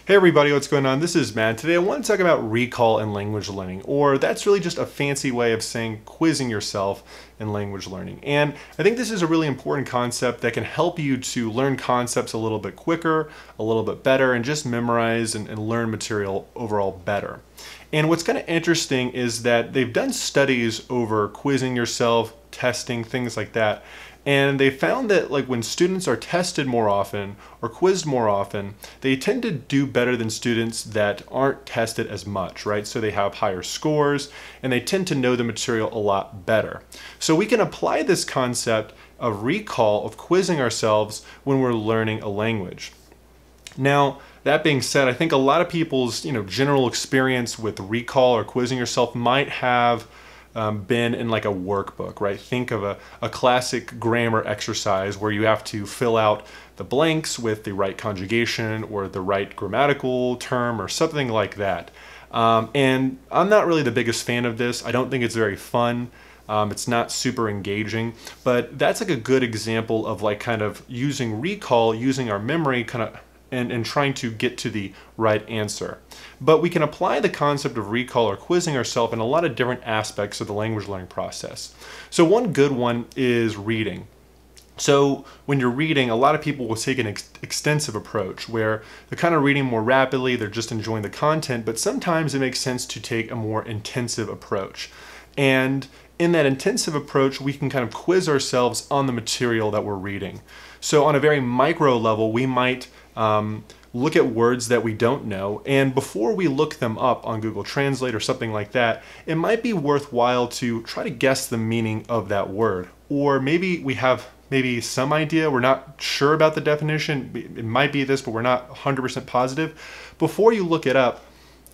Hey everybody, what's going on? This is Matt. Today I want to talk about recall in language learning, or that's really just a fancy way of saying quizzing yourself in language learning. And I think this is a really important concept that can help you to learn concepts a little bit quicker, a little bit better, and just memorize and learn material overall better. And what's kind of interesting is that they've done studies over quizzing yourself, testing, things like that. And they found that when students are tested more often or quizzed more often, they tend to do better than students that aren't tested as much, right? So they have higher scores and they tend to know the material a lot better. So we can apply this concept of recall, of quizzing ourselves when we're learning a language. Now, that being said, I think a lot of people's general experience with recall or quizzing yourself might have been in like a workbook, right? Think of a classic grammar exercise where you have to fill out the blanks with the right conjugation or the right grammatical term or something like that. And I'm not really the biggest fan of this. I don't think it's very fun. It's not super engaging, but that's like a good example of kind of using recall, using our memory and trying to get to the right answer. But we can apply the concept of recall or quizzing ourselves in a lot of different aspects of the language learning process. So one good one is reading. So when you're reading, a lot of people will take an extensive approach where they're kind of reading more rapidly, they're just enjoying the content, but sometimes it makes sense to take a more intensive approach. And in that intensive approach, we can kind of quiz ourselves on the material that we're reading. So on a very micro level, we might look at words that we don't know, and before we look them up on Google Translate or something like that, it might be worthwhile to try to guess the meaning of that word. Or maybe we have some idea, we're not sure about the definition, it might be this, but we're not 100% positive. Before you look it up,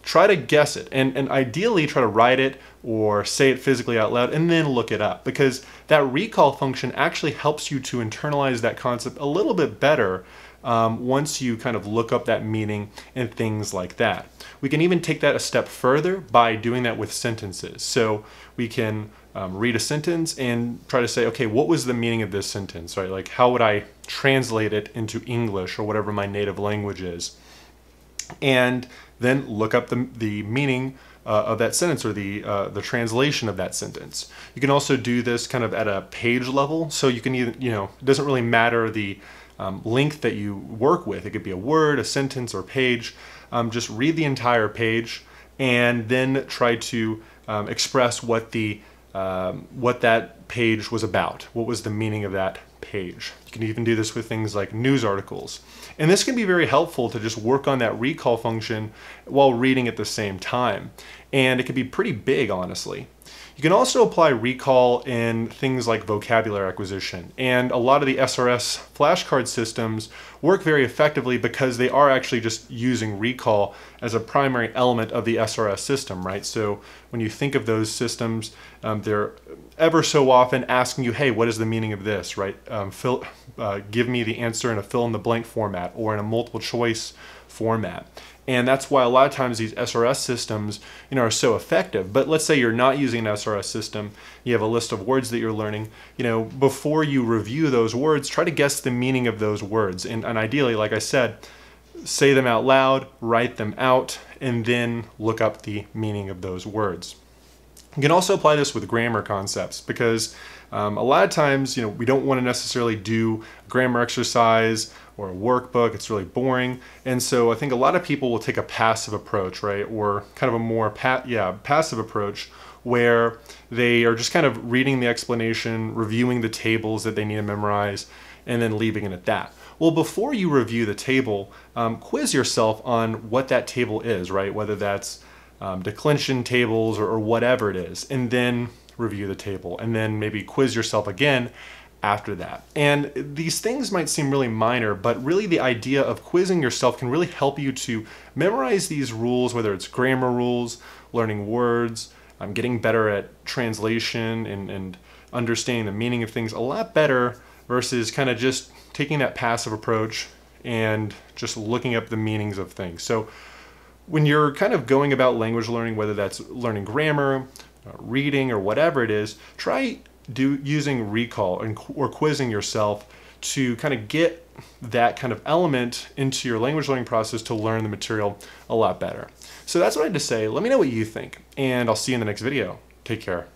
try to guess it, and ideally try to write it or say it physically out loud and then look it up, because that recall function actually helps you to internalize that concept a little bit better once you kind of look up that meaning and things like that. We can even take that a step further by doing that with sentences. So we can read a sentence and try to say, okay, what was the meaning of this sentence, right? Like, how would I translate it into English or whatever my native language is? And then look up the meaning of that sentence or the translation of that sentence. You can also do this kind of at a page level. So you can either, it doesn't really matter the length that you work with. It could be a word, a sentence, or page. Just read the entire page and then try to express what that page was about. What was the meaning of that page? You can even do this with things like news articles. And this can be very helpful to just work on that recall function while reading at the same time. And it can be pretty big, honestly. You can also apply recall in things like vocabulary acquisition, and a lot of the SRS flashcard systems work very effectively because they are actually just using recall as a primary element of the SRS system, right? So when you think of those systems, they're ever so often asking you, hey, what is the meaning of this, right? Give me the answer in a fill-in-the-blank format or in a multiple choice format. And that's why a lot of times these SRS systems, are so effective. But let's say you're not using an SRS system, you have a list of words that you're learning, before you review those words, try to guess the meaning of those words. And ideally, like I said, say them out loud, write them out, and then look up the meaning of those words. You can also apply this with grammar concepts because a lot of times, we don't want to necessarily do a grammar exercise or a workbook. It's really boring. And so I think a lot of people will take a passive approach, right? Or kind of a more passive approach where they are just kind of reading the explanation, reviewing the tables that they need to memorize, and then leaving it at that. Well, before you review the table, quiz yourself on what that table is, right? Whether that's declension tables or whatever it is, and then review the table, and then maybe quiz yourself again after that. And these things might seem really minor, but really the idea of quizzing yourself can really help you to memorize these rules, whether it's grammar rules, learning words, getting better at translation and understanding the meaning of things a lot better versus kind of just taking that passive approach and just looking up the meanings of things. So when you're kind of going about language learning, whether that's learning grammar, reading, or whatever it is, try using recall or quizzing yourself to kind of get that kind of element into your language learning process to learn the material a lot better. So that's what I had to say. Let me know what you think, and I'll see you in the next video. Take care.